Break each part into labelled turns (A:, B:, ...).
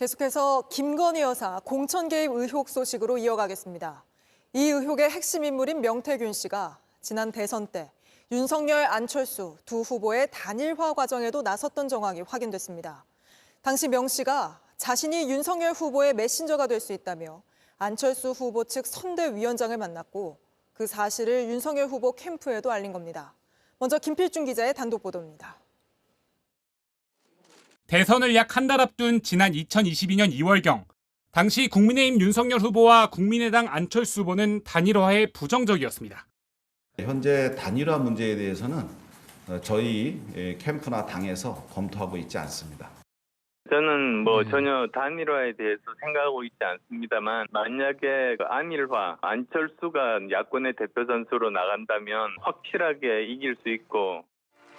A: 계속해서 김건희 여사 공천 개입 의혹 소식으로 이어가겠습니다. 이 의혹의 핵심 인물인 명태균 씨가 지난 대선 때 윤석열, 안철수 두 후보의 단일화 과정에도 나섰던 정황이 확인됐습니다. 당시 명 씨가 자신이 윤석열 후보의 메신저가 될 수 있다며 안철수 후보 측 선대위원장을 만났고 그 사실을 윤석열 후보 캠프에도 알린 겁니다. 먼저 김필중 기자의 단독 보도입니다.
B: 대선을 약 한 달 앞둔 지난 2022년 2월경, 당시 국민의힘 윤석열 후보와 국민의당 안철수 후보는 단일화에 부정적이었습니다.
C: 현재 단일화 문제에 대해서는 저희 캠프나 당에서 검토하고 있지 않습니다.
D: 저는 전혀 단일화에 대해서 생각하고 있지 않습니다만, 만약에 안일화, 안철수가 야권의 대표 선수로 나간다면 확실하게 이길 수 있고.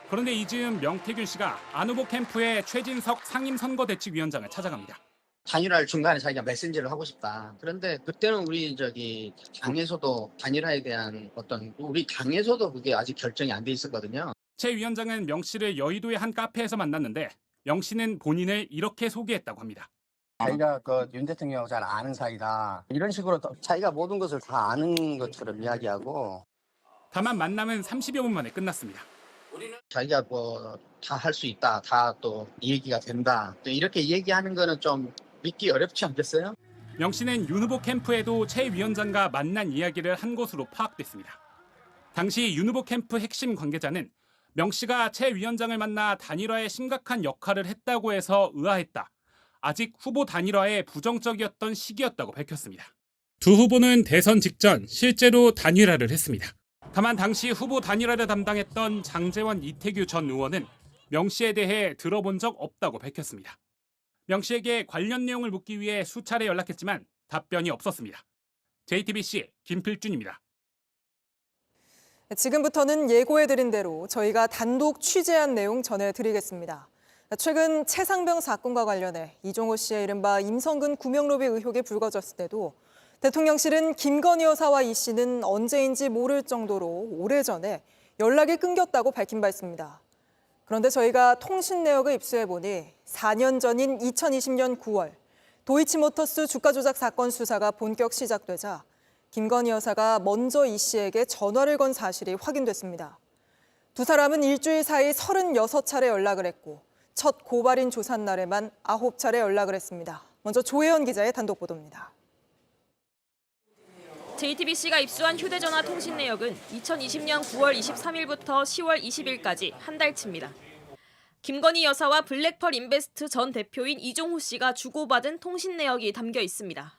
B: 그런데 이즈음 명태균 씨가 안 후보 캠프의 최진석 상임선거대책위원장을 찾아갑니다.
E: 단일화를 중간에 자기가 메신저를 하고 싶다. 그런데 그때는 우리 당에서도 단일화에 대한 우리 당에서도 그게 아직 결정이 안 돼 있었거든요.
B: 최 위원장은 명 씨를 여의도의 한 카페에서 만났는데 명 씨는 본인을 이렇게 소개했다고 합니다.
F: 자기가 윤 대통령하고 잘 아는 사이다. 이런 식으로 자기가 모든 것을 다 아는 것처럼 이야기하고.
B: 다만 만남은 30여 분 만에 끝났습니다.
E: 자기가 다 할 수 있다. 다 또 얘기가 된다. 이렇게 얘기하는 거는 좀 믿기 어렵지 않겠어요?
B: 명 씨는 윤 후보 캠프에도 최 위원장과 만난 이야기를 한 것으로 파악됐습니다. 당시 윤 후보 캠프 핵심 관계자는 명 씨가 최 위원장을 만나 단일화에 심각한 역할을 했다고 해서 의아했다. 아직 후보 단일화에 부정적이었던 시기였다고 밝혔습니다. 두 후보는 대선 직전 실제로 단일화를 했습니다. 다만 당시 후보 단일화를 담당했던 장제원 이태규 전 의원은 명 씨에 대해 들어본 적 없다고 밝혔습니다. 명 씨에게 관련 내용을 묻기 위해 수차례 연락했지만 답변이 없었습니다. JTBC 김필준입니다.
A: 지금부터는 예고해드린 대로 저희가 단독 취재한 내용 전해드리겠습니다. 최근 최상병 사건과 관련해 이종호 씨의 이른바 임성근 구명로비 의혹이 불거졌을 때도 대통령실은 김건희 여사와 이 씨는 언제인지 모를 정도로 오래전에 연락이 끊겼다고 밝힌 바 있습니다. 그런데 저희가 통신 내역을 입수해보니 4년 전인 2020년 9월 도이치모터스 주가 조작 사건 수사가 본격 시작되자 김건희 여사가 먼저 이 씨에게 전화를 건 사실이 확인됐습니다. 두 사람은 일주일 사이 36차례 연락을 했고 첫 고발인 조사날에만 9차례 연락을 했습니다. 먼저 조혜연 기자의 단독 보도입니다.
G: JTBC가 입수한 휴대전화 통신 내역은 2020년 9월 23일부터 10월 20일까지 한 달치입니다. 김건희 여사와 블랙펄 인베스트 전 대표인 이종호 씨가 주고받은 통신 내역이 담겨 있습니다.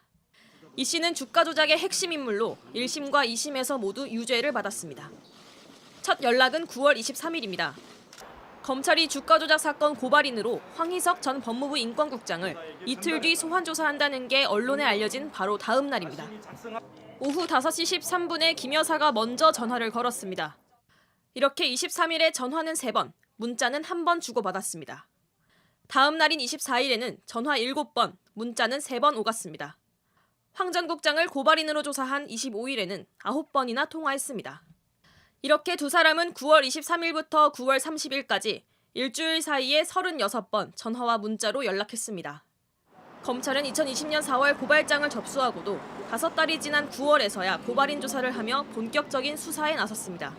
G: 이 씨는 주가 조작의 핵심 인물로 1심과 2심에서 모두 유죄를 받았습니다. 첫 연락은 9월 23일입니다. 검찰이 주가 조작 사건 고발인으로 황희석 전 법무부 인권국장을 이틀 뒤 소환 조사한다는 게 언론에 알려진 바로 다음 날입니다. 오후 5시 13분에 김 여사가 먼저 전화를 걸었습니다. 이렇게 23일에 전화는 3번, 문자는 1번 주고받았습니다. 다음 날인 24일에는 전화 7번, 문자는 3번 오갔습니다. 황 전 국장을 고발인으로 조사한 25일에는 9번이나 통화했습니다. 이렇게 두 사람은 9월 23일부터 9월 30일까지 일주일 사이에 36번 전화와 문자로 연락했습니다. 검찰은 2020년 4월 고발장을 접수하고도 5달이 지난 9월에서야 고발인 조사를 하며 본격적인 수사에 나섰습니다.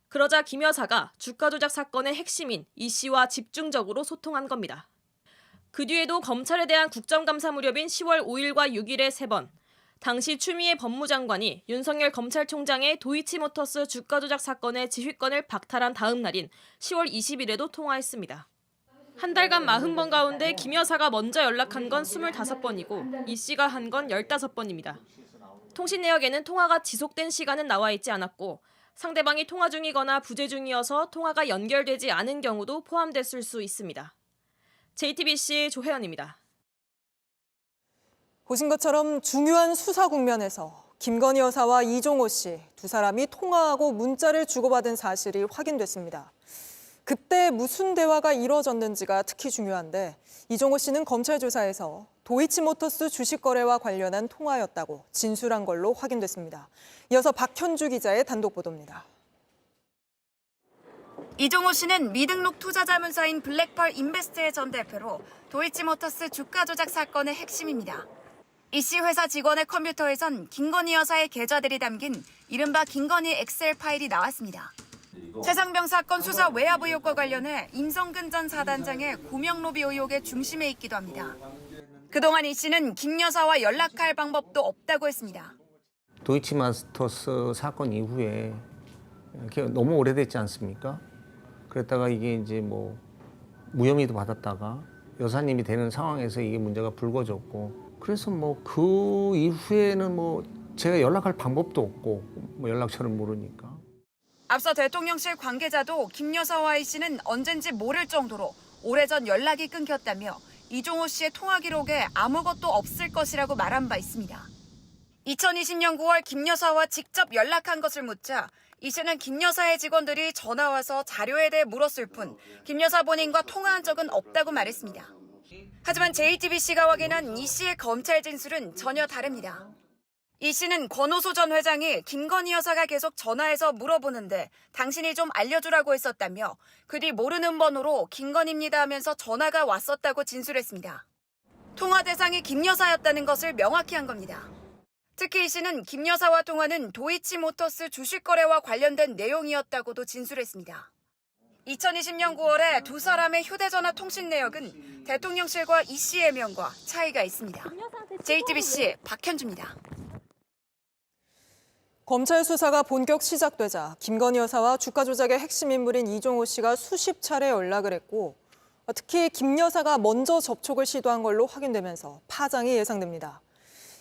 G: 그러자 김 여사가 주가 조작 사건의 핵심인 이 씨와 집중적으로 소통한 겁니다. 그 뒤에도 검찰에 대한 국정감사 무렵인 10월 5일과 6일에 3번, 당시 추미애 법무장관이 윤석열 검찰총장의 도이치모터스 주가 조작 사건의 지휘권을 박탈한 다음 날인 10월 20일에도 통화했습니다. 한 달간 40번 가운데 김 여사가 먼저 연락한 건 25번이고 이 씨가 한 건 15번입니다. 통신 내역에는 통화가 지속된 시간은 나와 있지 않았고 상대방이 통화 중이거나 부재 중이어서 통화가 연결되지 않은 경우도 포함됐을 수 있습니다. JTBC 조혜연입니다.
A: 보신 것처럼 중요한 수사 국면에서 김건희 여사와 이종호 씨 두 사람이 통화하고 문자를 주고받은 사실이 확인됐습니다. 그때 무슨 대화가 이뤄졌는지가 특히 중요한데 이종호 씨는 검찰 조사에서 도이치모터스 주식 거래와 관련한 통화였다고 진술한 걸로 확인됐습니다. 이어서 박현주 기자의 단독 보도입니다.
H: 이종호 씨는 미등록 투자자문사인 블랙펄 인베스트의 전 대표로 도이치모터스 주가 조작 사건의 핵심입니다. 이 씨 회사 직원의 컴퓨터에선 김건희 여사의 계좌들이 담긴 이른바 김건희 엑셀 파일이 나왔습니다. 최상병 사건 수사 외압 의혹과 관련해 임성근 전 사단장의 구명로비 의혹의 중심에 있기도 합니다. 그동안 이 씨는 김 여사와 연락할 방법도 없다고 했습니다.
I: 도이치마스터스 사건 이후에 너무 오래됐지 않습니까? 그랬다가 이게 이제 뭐 무혐의도 받았다가 여사님이 되는 상황에서 이게 문제가 불거졌고, 그래서 뭐 그 이후에는 뭐 제가 연락할 방법도 없고 뭐 연락처를 모르니까.
H: 앞서 대통령실 관계자도 김 여사와 이 씨는 언젠지 모를 정도로 오래전 연락이 끊겼다며 이종호 씨의 통화 기록에 아무것도 없을 것이라고 말한 바 있습니다. 2020년 9월 김 여사와 직접 연락한 것을 묻자 이 씨는 김 여사의 직원들이 전화와서 자료에 대해 물었을 뿐 김 여사 본인과 통화한 적은 없다고 말했습니다. 하지만 JTBC가 확인한 이 씨의 검찰 진술은 전혀 다릅니다. 이 씨는 권오수 전 회장이 김건희 여사가 계속 전화해서 물어보는데 당신이 좀 알려주라고 했었다며 그 뒤 모르는 번호로 김건희입니다 하면서 전화가 왔었다고 진술했습니다. 통화 대상이 김 여사였다는 것을 명확히 한 겁니다. 특히 이 씨는 김 여사와 통화는 도이치모터스 주식 거래와 관련된 내용이었다고도 진술했습니다. 2020년 9월에 두 사람의 휴대전화 통신 내역은 대통령실과 이 씨의 해명과 차이가 있습니다. JTBC 박현주입니다.
A: 검찰 수사가 본격 시작되자 김건희 여사와 주가 조작의 핵심 인물인 이종호 씨가 수십 차례 연락을 했고, 특히 김 여사가 먼저 접촉을 시도한 걸로 확인되면서 파장이 예상됩니다.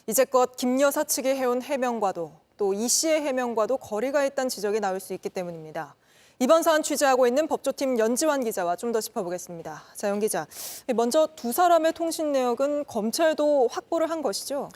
A: 이제껏 김 여사 측이 해온 해명과도 또 이 씨의 해명과도 거리가 있다는 지적이 나올 수 있기 때문입니다. 이번 사안 취재하고 있는 법조팀 연지환 기자와 좀 더 짚어보겠습니다. 자, 연 기자, 먼저 두 사람의 통신 내역은 검찰도 확보를 한 것이죠?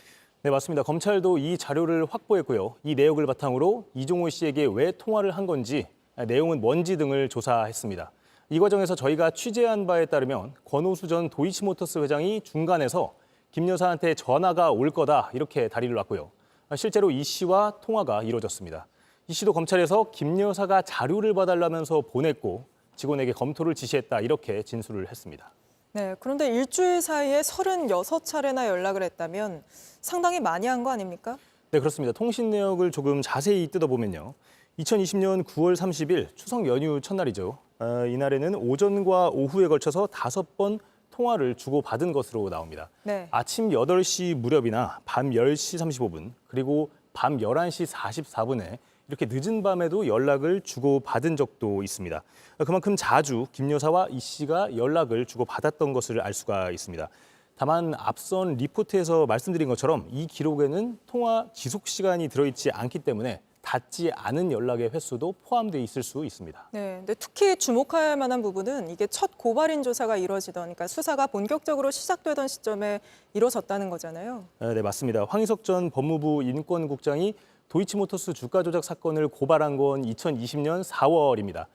J: 네, 맞습니다. 검찰도 이 자료를 확보했고요. 이 내역을 바탕으로 이종호 씨에게 왜 통화를 한 건지, 내용은 뭔지 등을 조사했습니다. 이 과정에서 저희가 취재한 바에 따르면 권오수 전 도이치모터스 회장이 중간에서 김 여사한테 전화가 올 거다 이렇게 다리를 놨고요. 실제로 이 씨와 통화가 이루어졌습니다. 이 씨도 검찰에서 김 여사가 자료를 봐달라면서 보냈고 직원에게 검토를 지시했다 이렇게 진술을 했습니다.
A: 네, 그런데 일주일 사이에 36차례나 연락을 했다면 상당히 많이 한 거 아닙니까?
J: 네, 그렇습니다. 통신 내역을 조금 자세히 뜯어보면요. 2020년 9월 30일 추석 연휴 첫날이죠. 이날에는 오전과 오후에 걸쳐서 5번 통화를 주고받은 것으로 나옵니다.
A: 네.
J: 아침 8시 무렵이나 밤 10시 35분, 그리고 밤 11시 44분에 이렇게 늦은 밤에도 연락을 주고받은 적도 있습니다. 그만큼 자주 김 여사와 이 씨가 연락을 주고받았던 것을 알 수가 있습니다. 다만 앞선 리포트에서 말씀드린 것처럼 이 기록에는 통화 지속 시간이 들어있지 않기 때문에 닿지 않은 연락의 횟수도 포함되어 있을 수 있습니다.
A: 네, 근데 특히 주목할 만한 부분은 이게 첫 고발인 조사가 이뤄지던, 그러니까 수사가 본격적으로 시작되던 시점에 이뤄졌다는 거잖아요.
J: 네, 맞습니다. 황희석 전 법무부 인권국장이 도이치모터스 주가 조작 사건을 고발한 건 2020년 4월입니다.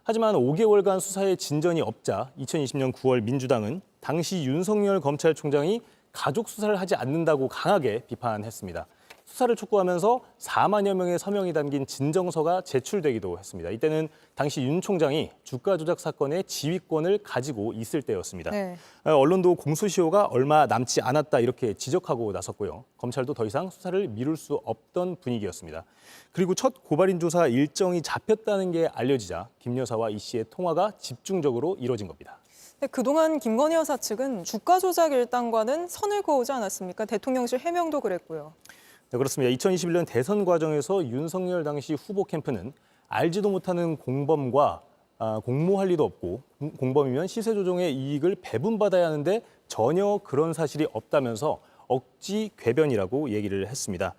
J: 하지만 5개월간 수사에 진전이 없자 2020년 9월 민주당은 당시 윤석열 검찰총장이 가족 수사를 하지 않는다고 강하게 비판했습니다. 수사를 촉구하면서 4만여 명의 서명이 담긴 진정서가 제출되기도 했습니다. 이때는 당시 윤 총장이 주가 조작 사건의 지휘권을 가지고 있을 때였습니다.
A: 네.
J: 언론도 공소시효가 얼마 남지 않았다 이렇게 지적하고 나섰고요. 검찰도 더 이상 수사를 미룰 수 없던 분위기였습니다. 그리고 첫 고발인 조사 일정이 잡혔다는 게 알려지자 김 여사와 이 씨의 통화가 집중적으로 이뤄진 겁니다.
A: 그동안 김건희 여사 측은 주가 조작 일당과는 선을 그어오지 않았습니까? 대통령실 해명도 그랬고요.
J: 네, 그렇습니다. 2021년 대선 과정에서 윤석열 당시 후보 캠프는 알지도 못하는 공범과 공모할 리도 없고 공범이면 시세 조정의 이익을 배분받아야 하는데 전혀 그런 사실이 없다면서 억지 궤변이라고 얘기를 했습니다.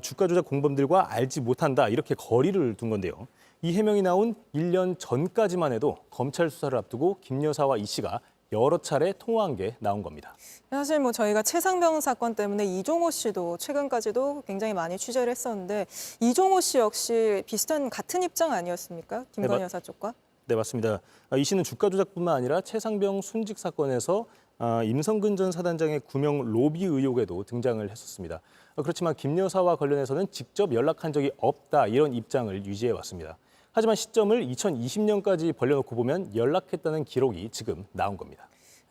J: 주가 조작 공범들과 알지 못한다 이렇게 거리를 둔 건데요. 이 해명이 나온 1년 전까지만 해도 검찰 수사를 앞두고 김 여사와 이 씨가 여러 차례 통화한 게 나온 겁니다.
A: 사실 뭐 저희가 최상병 사건 때문에 이종호 씨도 최근까지도 굉장히 많이 취재를 했었는데 이종호 씨 역시 비슷한 같은 입장 아니었습니까? 김건희 여사 쪽과?
J: 네, 맞습니다. 이 씨는 주가 조작뿐만 아니라 최상병 순직 사건에서 임성근 전 사단장의 구명 로비 의혹에도 등장을 했었습니다. 그렇지만 김 여사와 관련해서는 직접 연락한 적이 없다 이런 입장을 유지해 왔습니다. 하지만 시점을 2020년까지 벌려놓고 보면 연락했다는 기록이 지금 나온 겁니다.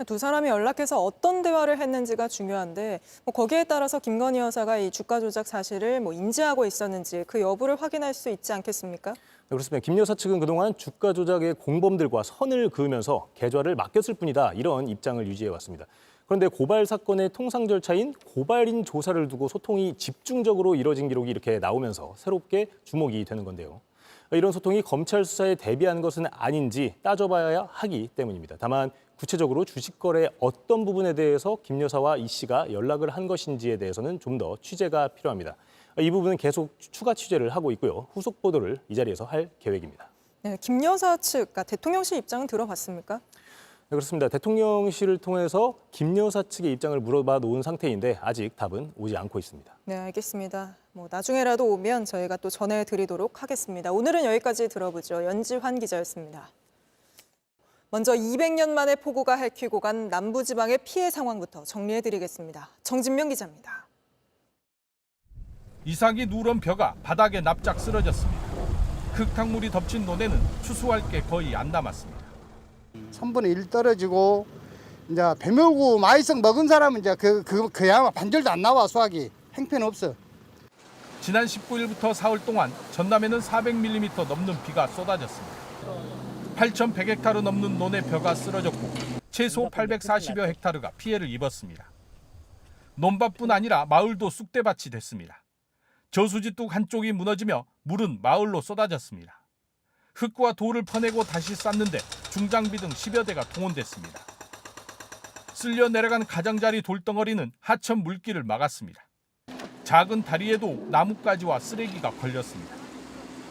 A: 두 사람이 연락해서 어떤 대화를 했는지가 중요한데 거기에 따라서 김건희 여사가 이 주가 조작 사실을 인지하고 있었는지 그 여부를 확인할 수 있지 않겠습니까?
J: 네, 그렇습니다. 김 여사 측은 그동안 주가 조작의 공범들과 선을 그으면서 계좌를 맡겼을 뿐이다 이런 입장을 유지해 왔습니다. 그런데 고발 사건의 통상 절차인 고발인 조사를 두고 소통이 집중적으로 이뤄진 기록이 이렇게 나오면서 새롭게 주목이 되는 건데요. 이런 소통이 검찰 수사에 대비한 것은 아닌지 따져봐야 하기 때문입니다. 다만 구체적으로 주식 거래의 어떤 부분에 대해서 김 여사와 이 씨가 연락을 한 것인지에 대해서는 좀 더 취재가 필요합니다. 이 부분은 계속 추가 취재를 하고 있고요. 후속 보도를 이 자리에서 할 계획입니다.
A: 네, 김 여사 측, 대통령실 입장은 들어봤습니까?
J: 네, 그렇습니다. 대통령실을 통해서 김 여사 측의 입장을 물어봐 놓은 상태인데 아직 답은 오지 않고 있습니다.
A: 네, 알겠습니다. 나중에라도 오면 저희가 또 전해드리도록 하겠습니다. 오늘은 여기까지 들어보죠. 연지환 기자였습니다. 먼저 200년 만에 폭우가 핥히고 간 남부지방의 피해 상황부터 정리해드리겠습니다. 정진명 기자입니다.
K: 이삭이 누런 벼가 바닥에 납작 쓰러졌습니다. 흙탕물이 덮친 논에는 추수할 게 거의 안 남았습니다.
L: 3분의 1 떨어지고 이제 배멸구 마이성 먹은 사람은 이제 그야마 반절도 안 나와 수확이 형편없어.
K: 지난 19일부터 사흘 동안 전남에는 400mm 넘는 비가 쏟아졌습니다. 8,100헥타르 넘는 논의 벼가 쓰러졌고 최소 840여 헥타르가 피해를 입었습니다. 논밭뿐 아니라 마을도 쑥대밭이 됐습니다. 저수지 뚝 한쪽이 무너지며 물은 마을로 쏟아졌습니다. 흙과 돌을 퍼내고 다시 쌓는데 중장비 등 10여 대가 동원됐습니다. 쓸려 내려간 가장자리 돌덩어리는 하천 물길을 막았습니다. 작은 다리에도 나뭇가지와 쓰레기가 걸렸습니다.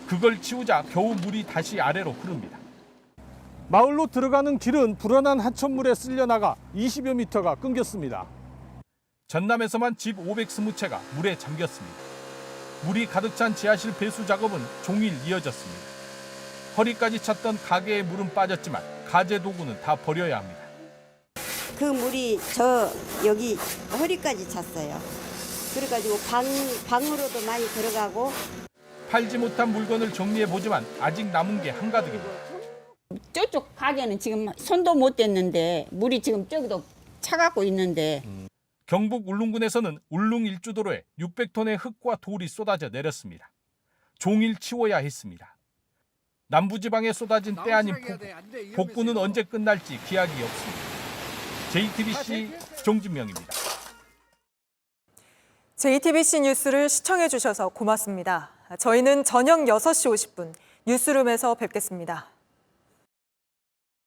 K: 그걸 치우자 겨우 물이 다시 아래로 흐릅니다. 마을로 들어가는 길은 불어난 하천물에 쓸려나가 20여 미터가 끊겼습니다. 전남에서만 집 520채가 물에 잠겼습니다. 물이 가득 찬 지하실 배수 작업은 종일 이어졌습니다. 허리까지 찼던 가게에 물은 빠졌지만 가재 도구는 다 버려야 합니다.
M: 그 물이 여기 허리까지 찼어요. 그래가지고 방으로도 많이 들어가고.
K: 팔지 못한 물건을 정리해보지만 아직 남은 게 한가득입니다.
N: 저쪽 가게는 지금 손도 못 댔는데 물이 지금 저기도 차갖고 있는데.
K: 경북 울릉군에서는 울릉 일주도로에 600톤의 흙과 돌이 쏟아져 내렸습니다. 종일 치워야 했습니다. 남부지방에 쏟아진 때 아닌 폭우. 복구는 언제 끝날지 기약이 없습니다. JTBC 정진명입니다.
A: JTBC 뉴스를 시청해 주셔서 고맙습니다. 저희는 저녁 6시 50분 뉴스룸에서 뵙겠습니다.